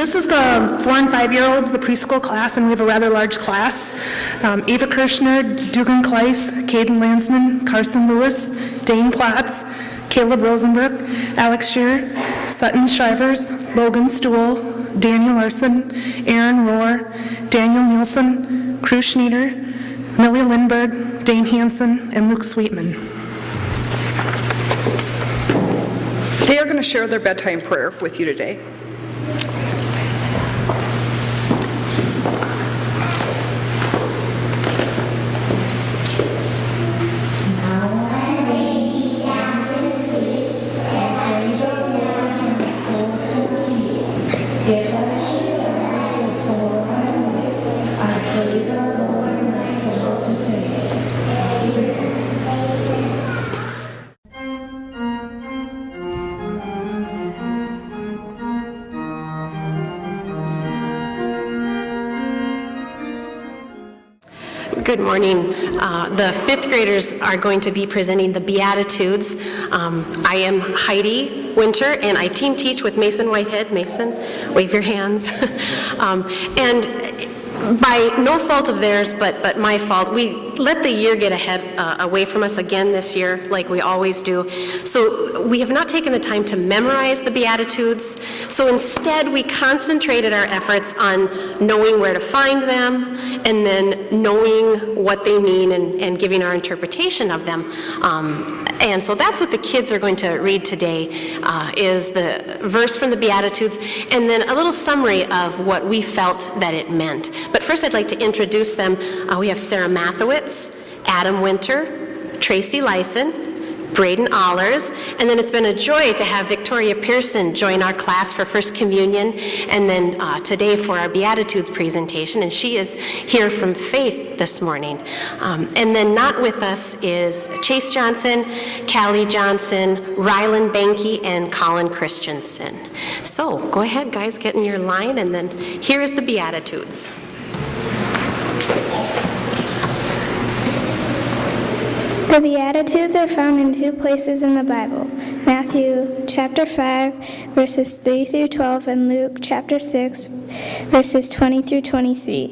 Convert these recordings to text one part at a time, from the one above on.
This is the 4 and 5-year-olds, the preschool class, and we have a rather large class. Ava Kirshner, Dugan Kleiss, Caden Lansman, Carson Lewis, Dane Platts, Caleb Rosenberg, Alex Shear, Sutton Shivers, Logan Stuhl, Daniel Larson, Aaron Rohr, Daniel Nielsen, Cruz Schneider, Millie Lindberg, Dane Hansen, and Luke Sweetman. They are going to share their bedtime prayer with you today. Good morning. The fifth graders are going to be presenting the Beatitudes. I am Heidi Winter, and I team teach with Mason Whitehead. Mason, wave your hands. And by no fault of theirs, but my fault, we let the year get away from us again this year, like we always do. So we have not taken the time to memorize the Beatitudes. So instead, we concentrated our efforts on knowing where to find them, and then knowing what they mean and giving our interpretation of them. And so that's what the kids are going to read today, is the verse from the Beatitudes, and then a little summary of what we felt that it meant. But first I'd like to introduce them. We have Sarah Mathowitz, Adam Winter, Tracy Lyson, Braden Allers, and then it's been a joy to have Victoria Pearson join our class for First Communion, and then today for our Beatitudes presentation, and she is here from Faith this morning. And then not with us is Chase Johnson, Callie Johnson, Rylan Banky, and Colin Christensen. So go ahead, guys, get in your line, and then here is the Beatitudes. The Beatitudes are found in two places in the Bible, Matthew chapter 5, verses 3 through 12, and Luke chapter 6, verses 20 through 23.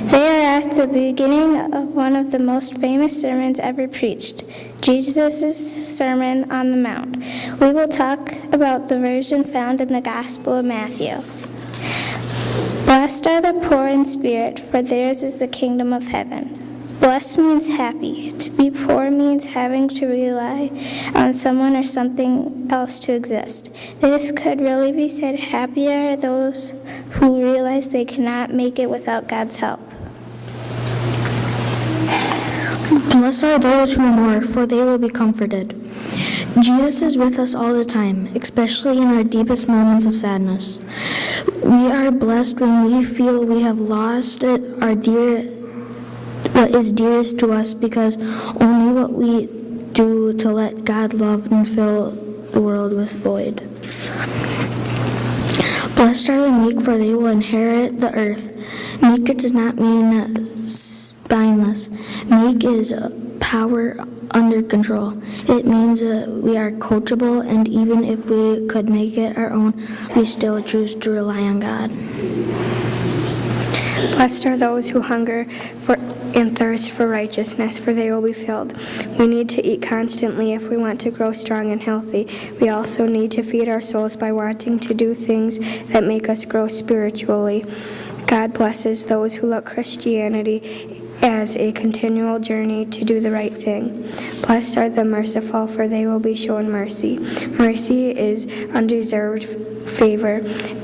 They are at the beginning of one of the most famous sermons ever preached, Jesus' Sermon on the Mount. We will talk about the version found in the Gospel of Matthew. Blessed are the poor in spirit, for theirs is the kingdom of heaven. Blessed means happy. To be poor means having to rely on someone or something else to exist. This could really be said, happy are those who realize they cannot make it without God's help. Blessed are those who mourn, for they will be comforted. Jesus is with us all the time, especially in our deepest moments of sadness. We are blessed when we feel we have lost what is dearest to us, because only what we do to let God love and fill the world with void. Blessed are the meek, for they will inherit the earth. Meek does not mean spineless. Meek is power under control. It means we are coachable, and even if we could make it our own, we still choose to rely on God. Blessed are those who hunger and thirst for righteousness, for they will be filled. We need to eat constantly if we want to grow strong and healthy. We also need to feed our souls by wanting to do things that make us grow spiritually. God blesses those who look Christianity as a continual journey to do the right thing. Blessed are the merciful, for they will be shown mercy. Mercy is undeserved favor.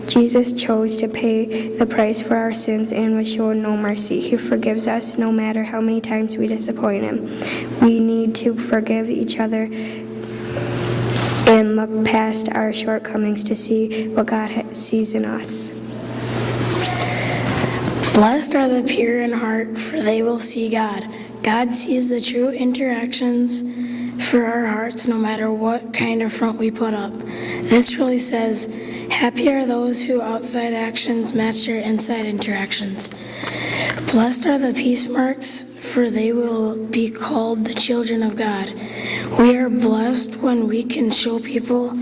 Jesus chose to pay the price for our sins and was shown no mercy. He forgives us no matter how many times we disappoint him. We need to forgive each other and look past our shortcomings to see what God sees in us. Blessed are the pure in heart, for they will see God. God sees the true interactions for our hearts, no matter what kind of front we put up. This really says, happy are those whose outside actions match their inside interactions. Blessed are the peace marks, for they will be called the children of God. We are blessed when we can show people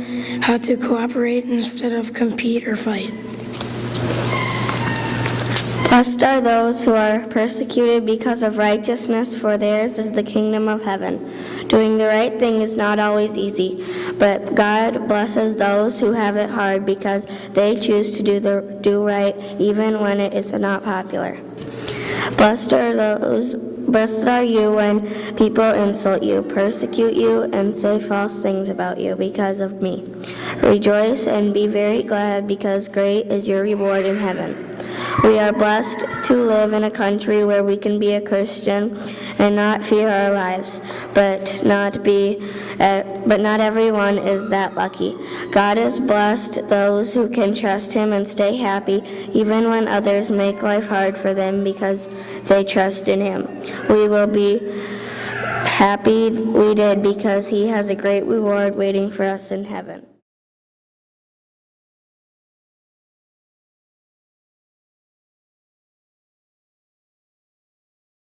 how to cooperate instead of compete or fight. Blessed are those who are persecuted because of righteousness, for theirs is the kingdom of heaven. Doing the right thing is not always easy, but God blesses those who have it hard because they choose to do right even when it is not popular. Blessed are you when people insult you, persecute you, and say false things about you because of me. Rejoice and be very glad, because great is your reward in heaven. We are blessed to live in a country where we can be a Christian and not fear our lives, but not everyone is that lucky. God has blessed those who can trust Him and stay happy, even when others make life hard for them because they trust in Him. We will be happy we did, because He has a great reward waiting for us in heaven.